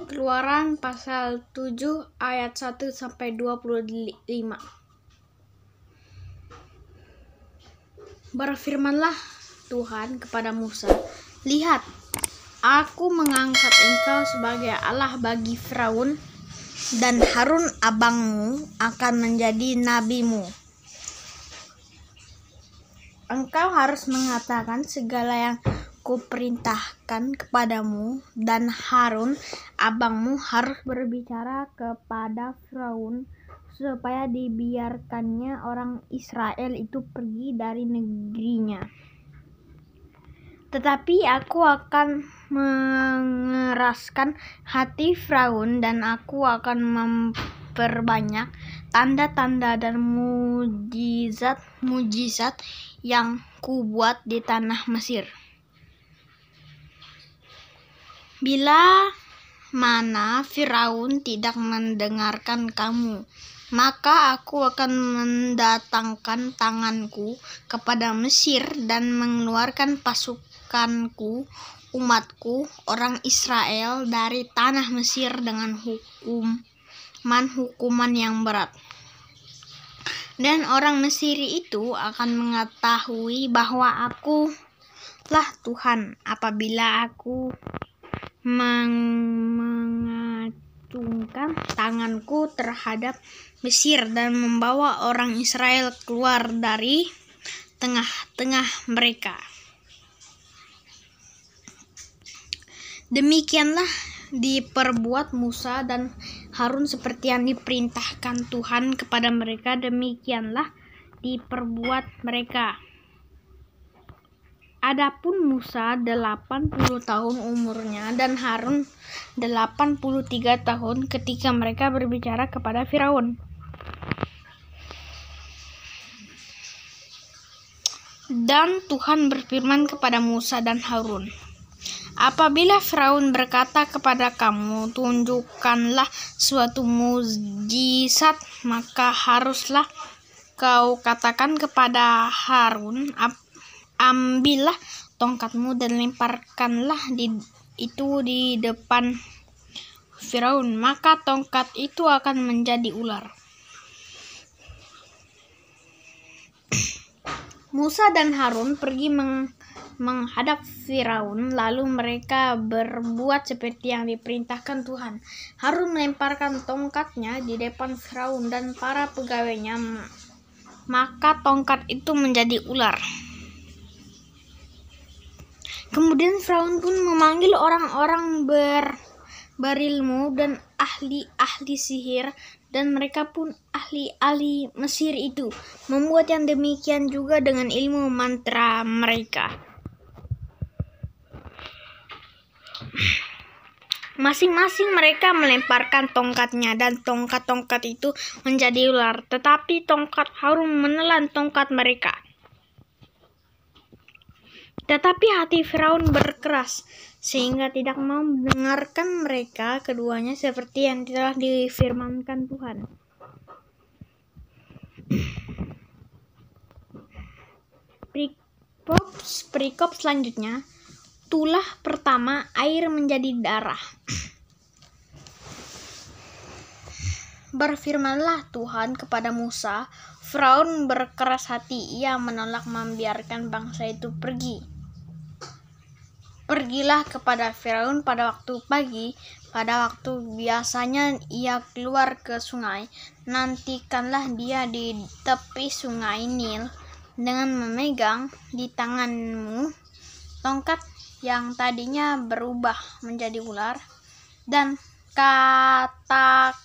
Keluaran pasal 7 ayat 1 sampai 25. Berfirmanlah Tuhan kepada Musa, "Lihat, aku mengangkat engkau sebagai Allah bagi Firaun, dan Harun abangmu akan menjadi nabimu. Engkau harus mengatakan segala yang kuperintahkan kepadamu, dan Harun abangmu harus berbicara kepada Firaun supaya dibiarkannya orang Israel itu pergi dari negerinya. Tetapi aku akan mengeraskan hati Firaun, dan aku akan memperbanyak tanda-tanda dan mujizat yang kubuat di tanah Mesir. Bila mana Firaun tidak mendengarkan kamu, maka aku akan mendatangkan tanganku kepada Mesir dan mengeluarkan pasukanku, umatku, orang Israel dari tanah Mesir dengan hukuman yang berat. Dan orang Mesir itu akan mengetahui bahwa akulah Tuhan apabila aku mengacungkan tanganku terhadap Mesir dan membawa orang Israel keluar dari tengah-tengah mereka." Demikianlah diperbuat Musa dan Harun seperti yang diperintahkan Tuhan kepada mereka. Demikianlah diperbuat mereka. Adapun Musa 80 tahun umurnya dan Harun 83 tahun ketika mereka berbicara kepada Firaun. Dan Tuhan berfirman kepada Musa dan Harun, "Apabila Firaun berkata kepada kamu, tunjukkanlah suatu mukjizat, maka haruslah kau katakan kepada Harun, ambillah tongkatmu dan lemparkanlah itu di depan Firaun, maka tongkat itu akan menjadi ular." Musa dan Harun pergi menghadap Firaun, lalu mereka berbuat seperti yang diperintahkan Tuhan. Harun melemparkan tongkatnya di depan Firaun dan para pegawainya, maka tongkat itu menjadi ular. Kemudian Firaun pun memanggil orang-orang berilmu dan ahli-ahli sihir, dan mereka pun ahli-ahli Mesir itu membuat yang demikian juga dengan ilmu mantra mereka. Masing-masing mereka melemparkan tongkatnya, dan tongkat-tongkat itu menjadi ular. Tetapi tongkat Harun menelan tongkat mereka. Tetapi hati Firaun berkeras, sehingga tidak mau mendengarkan mereka keduanya seperti yang telah difirmankan Tuhan. Perikop selanjutnya, tulah pertama air menjadi darah. Berfirmanlah Tuhan kepada Musa, "Firaun berkeras hati, ia menolak membiarkan bangsa itu pergi. Pergilah kepada Firaun pada waktu pagi, pada waktu biasanya ia keluar ke sungai. Nantikanlah dia di tepi sungai Nil dengan memegang di tanganmu tongkat yang tadinya berubah menjadi ular, dan katakanlah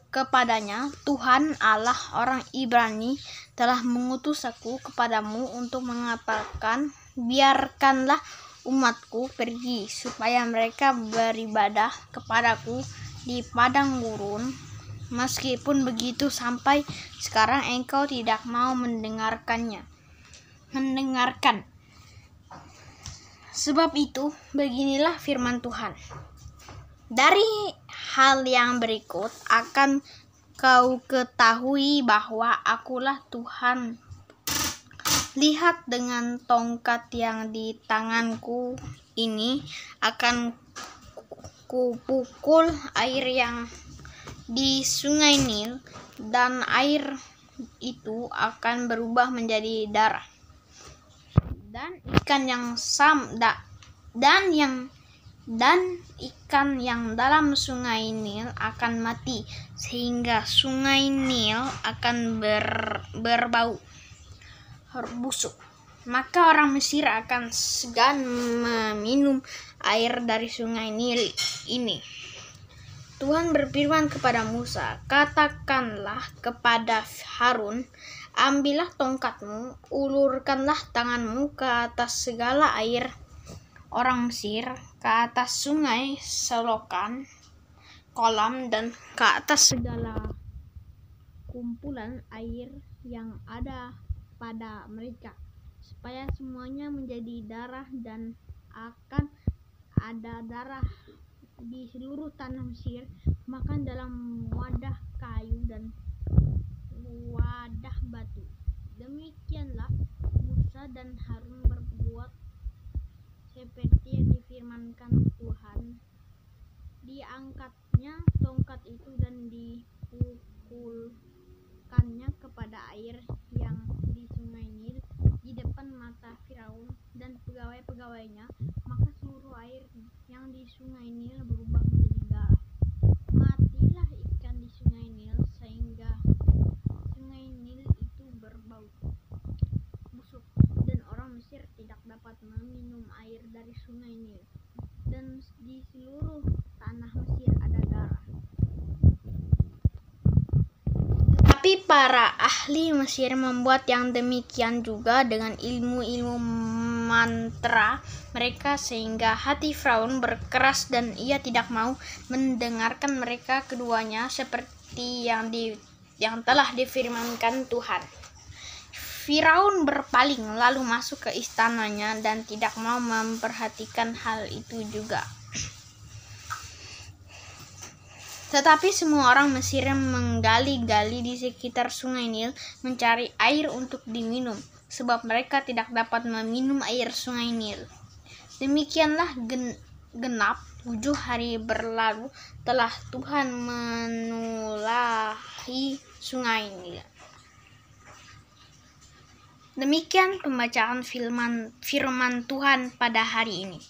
kepadanya, Tuhan Allah orang Ibrani telah mengutus aku kepadamu untuk mengatakan, biarkanlah umatku pergi supaya mereka beribadah kepadaku di padang gurun. Meskipun begitu sampai sekarang engkau tidak mau mendengarkan. Sebab itu, beginilah firman Tuhan. Dari hal yang berikut akan kau ketahui bahwa akulah Tuhan. Lihat, dengan tongkat yang di tanganku ini akan kupukul air yang di Sungai Nil, dan air itu akan berubah menjadi darah. Dan ikan yang dalam Sungai Nil akan mati, sehingga Sungai Nil akan berbau busuk. Maka orang Mesir akan segan meminum air dari Sungai Nil ini. Tuhan berfirman kepada Musa, "Katakanlah kepada Harun, ambillah tongkatmu, ulurkanlah tanganmu ke atas segala air orang Mesir, ke atas sungai, selokan, kolam, dan ke atas segala kumpulan air yang ada pada mereka, supaya semuanya menjadi darah, dan akan ada darah di seluruh tanah Mesir, makan dalam wadah kayu dan wadah batu." Demikianlah Musa dan Harun berbuat seperti yang difirmankan Tuhan. Diangkatnya tongkat itu dan dipukulkannya kepada air yang di Sungai Nil di depan mata Firaun dan pegawai-pegawainya, maka seluruh air yang di Sungai Nil berubah menjadi darah. Matilah ikan di Sungai Nil, sehingga Sungai Nil itu berbau busuk, dan orang Mesir tidak dapat meminum air dari Sungai Nil, dan di seluruh tanah Mesir ada darah. Tapi para ahli Mesir membuat yang demikian juga dengan ilmu-ilmu mantra mereka, sehingga hati Firaun berkeras dan ia tidak mau mendengarkan mereka keduanya, seperti yang telah difirmankan Tuhan. Firaun berpaling lalu masuk ke istananya dan tidak mau memperhatikan hal itu juga. Tetapi semua orang Mesir menggali-gali di sekitar Sungai Nil mencari air untuk diminum, sebab mereka tidak dapat meminum air Sungai Nil. Demikianlah genap 7 hari berlalu telah Tuhan menulahi Sungai Nil. Demikian pembacaan firman Tuhan pada hari ini.